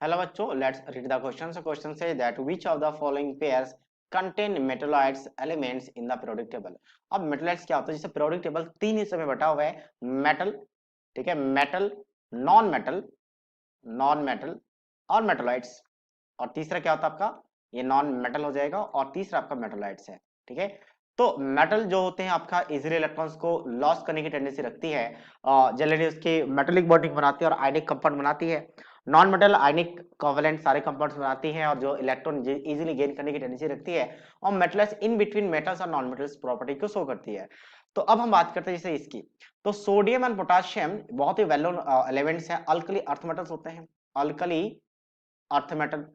Hello बच्चों, let's read the question. Question say that which of the following pairs contain metalloids elements in the periodic table. अब metalloids क्या होता है? जैसे periodic table तीन हिस्से में बटा हुआ है। मेटल, ठीक है, metal, non metal, non metal और मेटलॉइड्स। और तीसरा क्या होता है आपका? ये नॉन मेटल हो जाएगा और तीसरा आपका मेटलॉइड्स है। ठीक है, तो मेटल जो होते हैं आपका इजीली इलेक्ट्रॉन्स को लॉस करने की टेंडेंसी रखती है, जनरली उसकी मेटेलिक बॉन्डिंग बनाती है और आयनिक कंपाउंड बनाती है। नॉन मेटल आयनिक कोवेलेंट सारे कंपाउंड्स बनाती है और जो इलेक्ट्रॉन इजीली गेन करने की टेंडेंसी रखती है। और मेटल्स इन बिटवीन मेटल्स और नॉन मेटल्स प्रॉपर्टी को शो करती है। तो अब हम बात करते हैं जैसे इसकी। तो सोडियम एंड पोटाशियम बहुत ही वेल नोन एलिमेंट्स हैं, अल्कली अर्थ मेटल्स होते हैं। Alkali earth metal.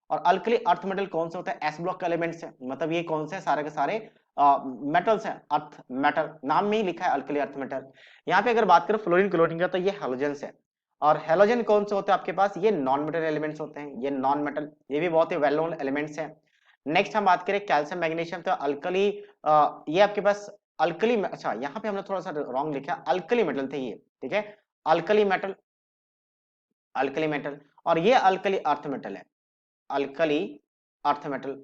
और अल्कली अर्थ मेटल कौन से होते हैं? एस ब्लॉक के एलिमेंट्स हैं, मतलब ये कौन से सारे के सारे मेटल्स हैं, अर्थ मेटल, नाम में ही लिखा है अल्कली अर्थ मेटल। यहाँ पे अगर बात करें फ्लोरीन क्लोरीन का, तो ये हेलोजेंस है। और हेलोजन कौन से होते हैं आपके पास? ये नॉन मेटल एलिमेंट्स होते हैं, ये नॉन मेटल, ये भी बहुत ही वेल नोन एलिमेंट्स हैं। नेक्स्ट हम बात करें कैल्शियम मैग्नीशियम, तो अल्कली, ये आपके पास अल्कली, अच्छा यहाँ पे हमने थोड़ा सा रॉन्ग लिखा, अल्कली मेटल थे ये। ठीक है, अल्कली मेटल, अल्कली मेटल। और ये अल्कली अर्थ मेटल है, अल्कली अर्थ मेटल।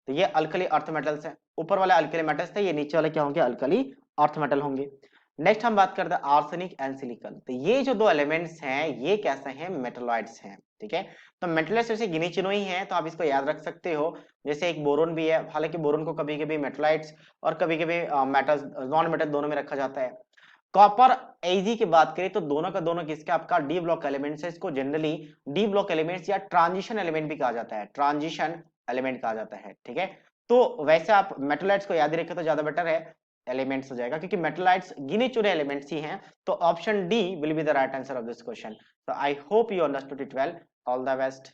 तो ये अल्कली अर्थ मेटल्स है, ऊपर वाले अल्कली मेटल्स थे, ये नीचे वाले क्या होंगे? अल्कली अर्थ मेटल होंगे। नेक्स्ट हम बात करते हैं आर्सेनिक एंड सिलिकॉन। तो ये जो दो एलिमेंट्स हैं ये कैसे हैं? मेटलॉइड्स हैं। ठीक है, तो मेटलॉइड्स जैसे गिने चुने ही हैं, तो आप इसको याद रख सकते हो। जैसे एक बोरोन भी है, हालांकि बोरोन को कभी कभी मेटलॉइड्स और कभी कभी मेटल्स, नॉन मेटल दोनों में रखा जाता है। कॉपर एजी की बात करें तो दोनों का दोनों किसके? आपका डी ब्लॉक एलिमेंट्स है। इसको जनरली डी ब्लॉक एलिमेंट्स या ट्रांजिशन एलिमेंट भी कहा जाता है, ट्रांजिशन एलिमेंट कहा जाता है। ठीक है, तो वैसे आप मेटलाइट्स को याद रखें तो ज्यादा बेटर है, एलिमेंट्स हो जाएगा, क्योंकि मेटलाइट्स गिने चुने एलिमेंट्स ही हैं। तो option D will be the right answer of this question. तो I hope you understood it well. All the best.